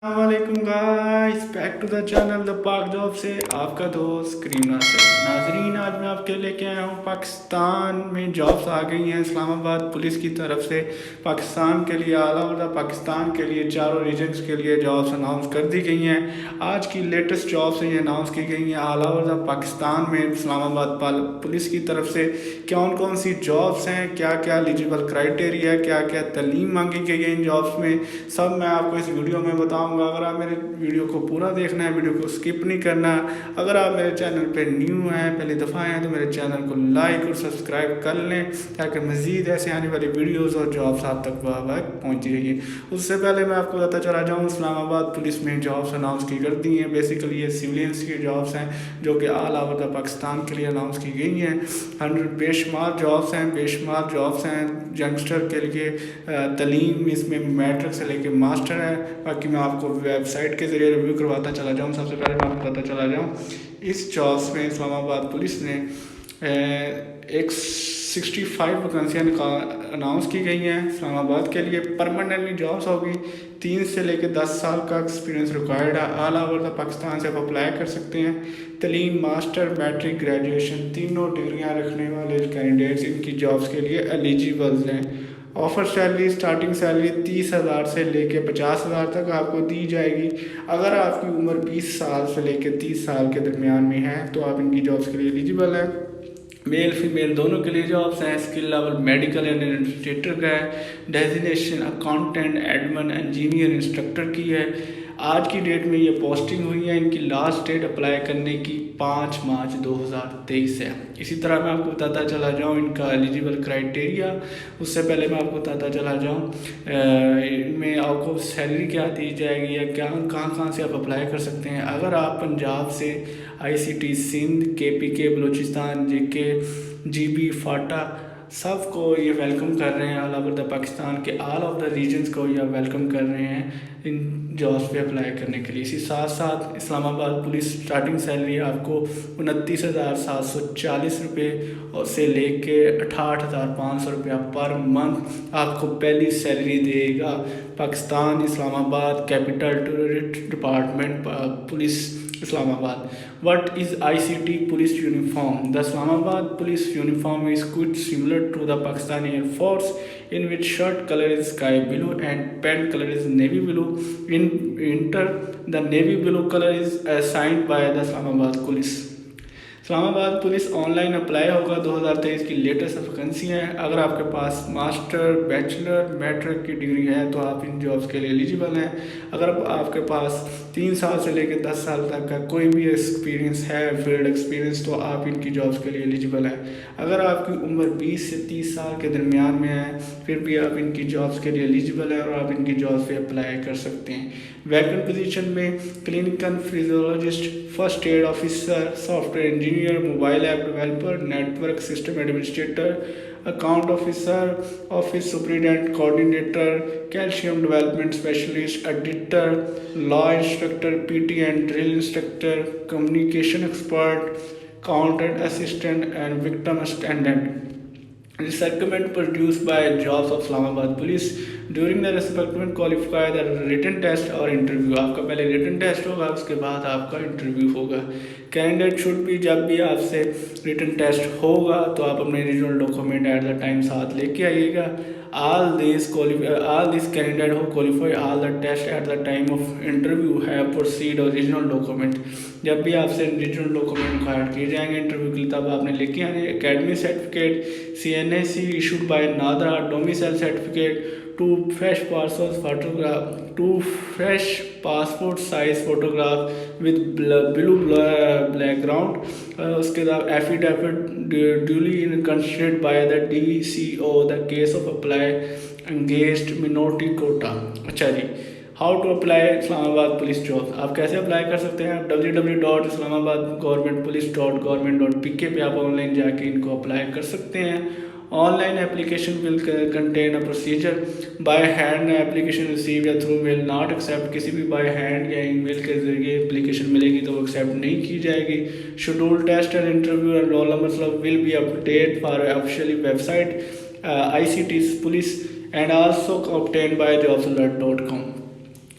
वालेकुम guys, back to the channel the Pak job से आपका दोस्त करीम नासिर। नाजरीन, आज मैं आपके लेके आया हूँ पाकिस्तान में जॉब्स आ गई हैं इस्लामाबाद पुलिस की तरफ से। पाकिस्तान के लिए ऑल ओवर द पाकिस्तान के लिए चारों रीजन्स के लिए जॉब्स अनाउंस कर दी गई हैं। आज की लेटेस्ट जॉब्स ये अनाउंस की गई हैं ऑल ओवर द पाकिस्तान में इस्लामाबाद पुलिस की तरफ से। कौन कौन सी जॉब्स हैं, क्या क्या एलिजिबल क्राइटेरिया, क्या क्या तालीम मांगी गई है इन जॉब्स में, सब मैं आपको इस वीडियो में बताऊँगा। अगर आप मेरे वीडियो को पूरा देखना है, वीडियो को स्किप नहीं करना। अगर आप मेरे चैनल पे न्यू हैं, पहली दफ़ा हैं, तो मेरे चैनल को लाइक और सब्सक्राइब कर लें ताकि मज़ीद ऐसे आने वाली वीडियोस और जॉब्स आप तक वक्त पहुँचती रहिए। उससे पहले मैं आपको बताता चला जाऊँ, इस्लामाबाद पुलिस में जॉब्स अनाउंस की कर दी हैं। बेसिकली ये सिविलियंस की जॉब्स हैं जो कि ऑल ओवर द पाकिस्तान के लिए अनाउंस की गई हैं। 100 बेशुमार जॉब्स हैं, बेशुमार जॉब्स हैं यंगस्टर के लिए। तालीम इसमें मैट्रिक से लेके मास्टर है। बाकी मैं आपको वेबसाइट के ज़रिए रिव्यू करवाता चला जाऊँ। सबसे पहले मैं आपको बताता चला जाऊँ, इस जॉब्स में इस्लामाबाद पुलिस ने एक 65 वैकेंसियाँ अनाउंस की गई हैं इस्लामाबाद के लिए। परमानेंटली जॉब्स होगी। 3 से लेकर 10 साल का एक्सपीरियंस रिक्वायर्ड है। ऑल ओवर द पाकिस्तान से आप अप्लाई कर सकते हैं। तलीम मास्टर, मैट्रिक, ग्रेजुएशन तीनों डिग्रियाँ रखने वाले कैंडिडेट्स इनकी जॉब्स के लिए एलिजिबल हैं। ऑफ़र सैलरी, स्टार्टिंग सैलरी 30,000 से लेके 50,000 तक आपको दी जाएगी। अगर आपकी उम्र 20 साल से लेकर 30 साल के दरमियान में है तो आप इनकी जॉब्स के लिए एलिजिबल है। मेल फीमेल दोनों के लिए जॉब्स हैं। Skill level medical and administrator का है। Designation accountant, admin, engineer, instructor की है। आज की डेट में ये पोस्टिंग हुई है। इनकी लास्ट डेट अप्लाई करने की 5 मार्च 2023 है। इसी तरह मैं आपको बताता चला जाऊँ इनका एलिजिबल क्राइटेरिया। उससे पहले मैं आपको बताता चला जाऊँ इनमें आपको सैलरी क्या दी जाएगी या क्या कहाँ से आप अप्लाई कर सकते हैं। अगर आप पंजाब से ICT Sindh, KPK Balochistan, JK, GB, फाटा सबको ये वेलकम कर रहे हैं। ऑल ओवर द पाकिस्तान के ऑल ऑफ द रीजन्स को ये वेलकम कर रहे हैं इन जॉब्स पे अप्लाई करने के लिए। इसी साथ साथ इस्लामाबाद पुलिस स्टार्टिंग सैलरी आपको 29,740 रुपये और से लेके 68,500 रुपया पर मंथ आपको पहली सैलरी देगा Pakistan Islamabad capital territory department police Islamabad. What is ICT police uniform? The Islamabad police uniform is quite similar to the Pakistani Air Force, in which shirt color is sky blue and pant color is navy blue. In winter, the navy blue color is assigned by the Islamabad police. Islamabad police online apply होगा। 2023 की latest vacancy है। अगर आपके पास master, bachelor, matric की degree है तो आप इन jobs के लिए एलिजिबल हैं। अगर आपके पास 3 साल से लेकर 10 साल तक का कोई भी एक्सपीरियंस है, फील्ड एक्सपीरियंस, तो आप इनकी जॉब्स के लिए एलिजिबल हैं। अगर आपकी उम्र 20 से 30 साल के दरमियान में है फिर भी आप इनकी जॉब्स के लिए एलिजिबल है और आप इनकी जॉब्स पे अप्लाई कर सकते हैं। वैकेंट पोजीशन में clinical physiologist, first aid officer, software engineer, mobile app developer, network system administrator, account officer, office superintendent, coordinator, calcium development specialist, editor, law instructor, PT and drill instructor, communication expert, accountant assistant and victim attendant. Recruitment produced by jobs of Islamabad Police. During the recruitment qualify the written test और interview. आपका पहले written test होगा, उसके बाद आपका interview होगा। Candidate should भी, जब भी आपसे रिटन टेस्ट होगा तो आप अपने original document at the time साथ लेके आइएगा। all these candidate who qualify all the test at the time of interview have proceed original document। जब भी आपसे ओरिजिनल डॉक्यूमेंट रिक्वायर्ड किए जाएंगे इंटरव्यू के लिए तब आपने लेके आने academy certificate, CNAC issued by NADRA, domicile certificate, 2 fresh passport size photograph with blue background। उसके बाद affidavit duly considered by the DCO the case of apply engaged minority quota। अच्छा जी, how to apply Islamabad police job. आप कैसे apply कर सकते हैं? www.islamabadgovernmentpolice.government.pk पे आप ऑनलाइन जाके इनको अप्लाई कर सकते हैं। Online application will contain a procedure. By hand application receive या थ्रू मेल नॉट एक्सेप्ट। किसी भी बाय हैंड या ईमेल के जरिए एप्लीकेशन मिलेगी तो वो एक्सेप्ट नहीं की जाएगी। Schedule test and interview and roll number will be update for officially website ICT police and also obtained by jobsalert.com।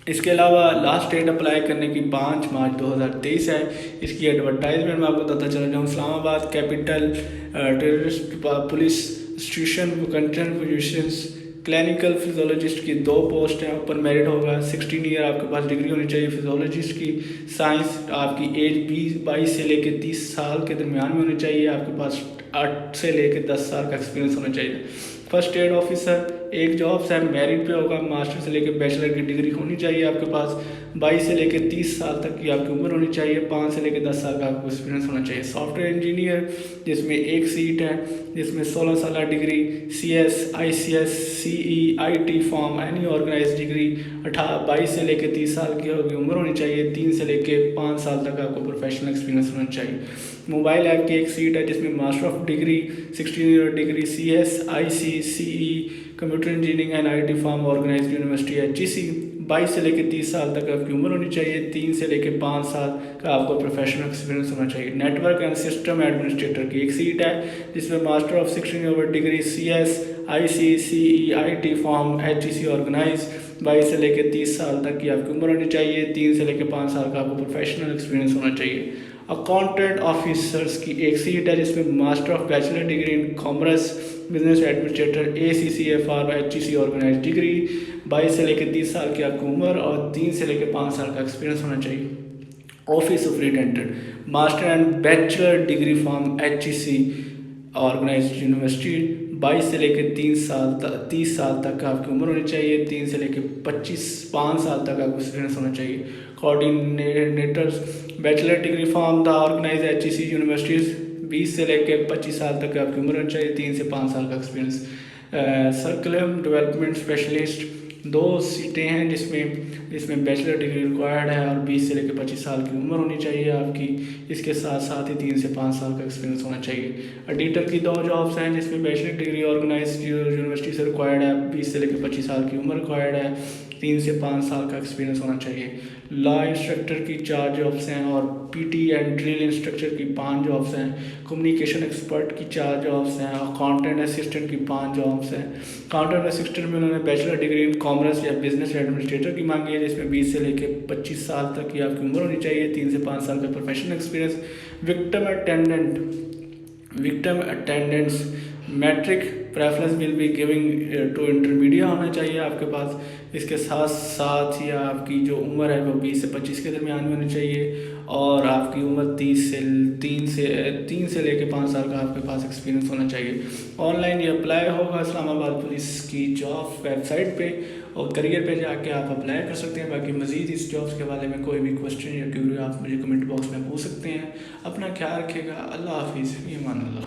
इसके अलावा लास्ट डेट अप्लाई करने की 5 मार्च 2023 है। इसकी एडवर्टाइजमेंट मैं आपको बताता चला जाऊँ। Islamabad capital terrorist police institution content positions clinical physiologist की 2 पोस्ट हैं। ओपन मेरिट होगा। 16 ईयर आपके पास डिग्री होनी चाहिए फिजियोलॉजिस्ट की। साइंस आपकी एज 22 से लेकर 30 साल के दरमियान में होनी चाहिए। आपके पास 8 से लेकर 10 साल का एक्सपीरियंस होना चाहिए। फर्स्ट एड ऑफिसर एक जॉब है, मेरिट पे होगा। मास्टर से लेकर बैचलर की डिग्री होनी चाहिए आपके पास। 22 से लेकर 30 साल तक की आपकी उम्र होनी चाहिए। 5 से लेकर 10 साल का आपको एक्सपीरियंस होना चाहिए। सॉफ्टवेयर इंजीनियर जिसमें एक सीट है, जिसमें 16 साल degree CS ICS CE IT form any organize degree 22 से लेकर 30 साल की होगी उम्र होनी चाहिए। 3 से लेकर 5 साल तक आपको प्रोफेशनल एक्सपीरियंस होना चाहिए। मोबाइल ऐप की एक सीट है जिसमें master of degree 16 year degree CS IC CE computer engineering and IT form organized university HEC। 22 से लेकर 30 साल तक आपकी उम्र होनी चाहिए। 3 से लेकर 5 साल का आपको प्रोफेशनल एक्सपीरियंस होना चाहिए। नेटवर्क एंड सिस्टम एडमिनिस्ट्रेटर की एक सीट है जिसमें master of 16 year degree CS IC CE IT form HEC organize. 22 से लेकर 30 साल तक की आपकी उम्र होनी चाहिए। 3 से लेकर 5 साल का आपको प्रोफेशनल एक्सपीरियंस होना चाहिए। अकाउंटेंट ऑफिसर्स की एक सीट है जिसमें master of bachelor degree in commerce business administrator ACCFR HEC organize degree. 22 से लेकर 30 साल की आपकी उम्र और 3 से लेकर 5 साल का एक्सपीरियंस होना चाहिए। Office superintendent master and bachelor degree from HEC organized university. 22 से लेकर 30 साल तक आपकी उम्र होनी चाहिए। 3 से लेकर 5 साल तक आपको एक्सपीरियंस होना चाहिए। Coordinators bachelor degree from the organize HEC universities. 20 से लेकर 25 साल तक आपकी उम्र होनी चाहिए। 3 से 5 साल का एक्सपीरियंस। सर्कुलम डेवलपमेंट स्पेशलिस्ट 2 सीटें हैं जिसमें बैचलर डिग्री रिक्वायर्ड है और 20 से लेकर 25 साल की उम्र होनी चाहिए आपकी। इसके साथ साथ ही 3 से 5 साल का एक्सपीरियंस होना चाहिए। एडिटर की 2 जॉब्स हैं जिसमें बैचलर डिग्री ऑर्गेनाइज यूनिवर्सिटी से रिक्वायर्ड है। 20 से लेकर 25 साल की उम्र रिक्वायर्ड है। 3 से 5 साल का एक्सपीरियंस होना चाहिए। लॉ इंस्ट्रक्टर की 4 जॉब्स हैं और PT एंड ड्रिल इंस्ट्रक्टर की 5 जॉब्स हैं। कम्युनिकेशन एक्सपर्ट की 4 जॉब्स हैं। अकाउंटेंट असिस्टेंट की 5 जॉब्स हैं। अकाउंटेंट असिस्टेंट में उन्होंने बैचलर डिग्री इन कॉमर्स या बिजनेस एडमिनिस्ट्रेटर की मांगी है जिसमें 20 से लेकर 25 साल तक की आपकी उम्र होनी चाहिए। 3 से 5 साल का professional experience. Victim attendants matric preference will be giving to intermediate होना चाहिए आपके पास। इसके साथ साथ ही आपकी जो उम्र है वो 20 से 25 के दरमियान में होनी चाहिए और आपकी उम्र 3 से लेकर 5 साल का आपके पास एक्सपीरियंस होना चाहिए। ऑनलाइन ये अप्लाई होगा इस्लामाबाद पुलिस की जॉब वेबसाइट पे और करियर पे जाके आप अप्लाई कर सकते हैं। बाकी मज़ीद इस जॉब्स के बारे में कोई भी क्वेश्चन या क्यूरी आप मुझे कमेंट बॉक्स में पूछ सकते हैं। अपना ख्याल रखिएगा। अल्लाह हाफिज़। ईमान अल्लाह।